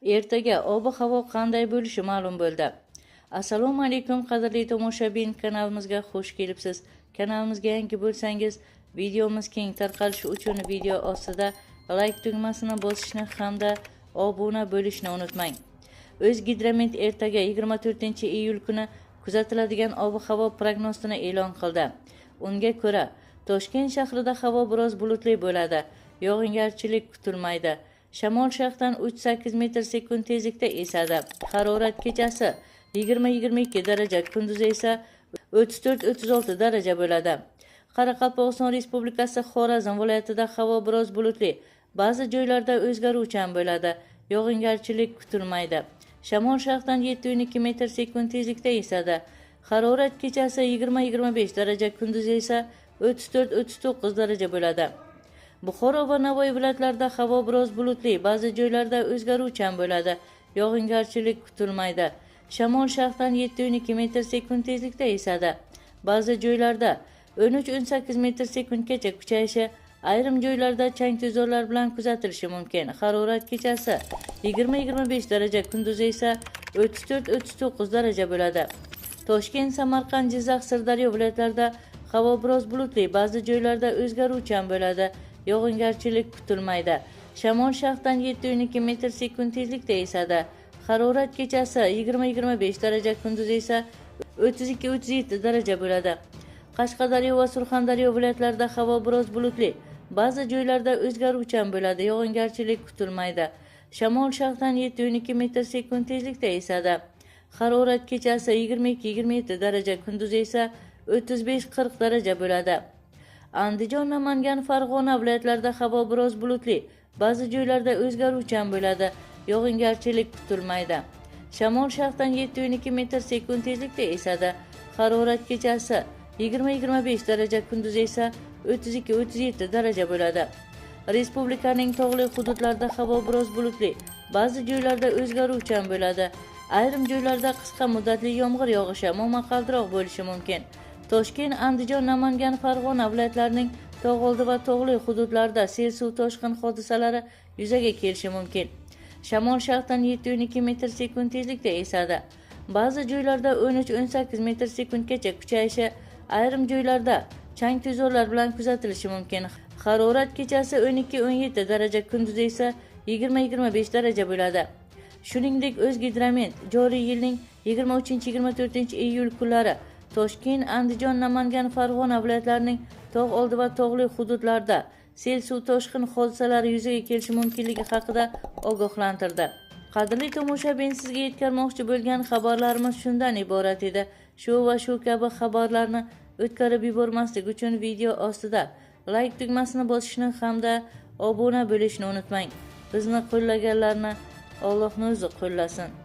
Ertaga ob-havo qanday bo'lishi ma'lum bo'ldi. Assalomu alaykum qadrli tomoshabin, kanalimizga xush kelibsiz. Kanalimizga yangi bo'lsangiz, videomiz keng tarqalishi uchun video ostida like tugmasini bosishni hamda obuna bo'lishni unutmang. O'zgidromet ertaga 24-iyul kuni kuzatiladigan ob-havo prognozini e'lon qildi. Unga ko'ra, Toshkent shahrida havo biroz bulutli bo'ladi. Yog'ingarchilik kutilmaydi. Shamol sharqdan 3-8 metr sekund tezlikda esadi. Harorat kechasi 20-22 daraja, kunduz esa 34-36 daraja bo'ladi. Qoraqalpog'iston Respublikasi Xorazm viloyatida havo biroz bulutli, ba'zi joylarda o'zgaruvchan bo'ladi. Yog'ingarchilik kutilmaydi. Shamol sharqdan 7-12 metr sekund tezlikda esadi. Harorat kechasi 20-25 daraja, kunduz esa 34-39 daraja bo'ladi. Buxoro va Navoiy viloyatlarida havo biroz bulutli, ba'zi joylarda o'zgaruvchan bo'ladi. Yog'ingarchilik kutilmaydi. Shamol sharqdan 7-12 metr sekund tezlikda esadi. Ba'zi joylarda 13-18 metr sekundgacha kuchayishi, ayrim joylarda chang to'zonlar bilan kuzatilishi mumkin. Harorat kechasi 20-25 daraja, kunduz esa 34-39 daraja bo'ladi. Toshkent, Samarqand, Jizzax, Sirdaryo viloyatlarida havo biroz bulutli, ba'zi joylarda o'zgaruvchan bo'ladi. Yog'ingarchilik kutilmaydi. Shamol sharqdan 7-12 metr sekund tezlikda esadi. Harorat kechasi 20-25 daraja, kunduz esa 32-37 daraja bo'ladi. Qashqadaryo va Surxondaryo viloyatlarida havo biroz bulutli, ba'zi joylarda o'zgaruvchan bo'ladi. Yog'ingarchilik kutilmaydi. Shamol sharqdan 7-12 metr sekund tezlikda esadi. Harorat kechasi 22-27 daraja, kunduz esa 35-40 daraja bo'ladi. Andijon, Namangan, Farg'ona viloyatlarida havo biroz bulutli, ba'zi joylarda o'zgaruvchan bo'ladi. Yog'ingarchilik kutilmaydi. Shamol sharqdan 7-12 metr sekund tezlikda esadi. Harorat kechasi 20-25 daraja, kunduz esa 32-37 daraja bo'ladi. Respublikaning tog'li hududlarida havo biroz bulutli, ba'zi joylarda o'zgaruvchan bo'ladi. Ayrim joylarda qisqa muddatli yomg'ir yog'ishi, momaqaldiroq bo'lishi mumkin. Toshkent, Andijon, Namangan, Farg'ona viloyatlarining tog'oldi va tog'li hududlarida sel, suv toshqin hodisalari yuzaga kelishi mumkin. Shamol sharqdan 7-12 metr sekund tezlikda esadi. Ba'zi joylarda 13-18 metr sekundgacha kuchayishi, ayrim joylarda chang to'zonlar bilan kuzatilishi mumkin. Harorat kechasi 12-17 daraja, kunduz esa 20-25 daraja bo'ladi. Shuningdek, O'zgidromet joriy yilning 23-24-iyul kunlari Toshkent, Andijon, Namangan, Farg'ona viloyatlarining tog' oldi va tog'li hududlarida sel, suv toshqin hodisalari yuzaga kelishi mumkinligi haqida ogohlantirdi. Qadrli tomoshabin, sizga yetkazmoqchi bo'lgan xabarlarimiz shundan iborat edi. Shu va shu kabi xabarlarni o'tkazib yubormaslik uchun video ostida like tugmasini bosishni hamda obuna bo'lishni unutmang. Bizni qo'llaganlarni Allohning o'zi qo'llasin.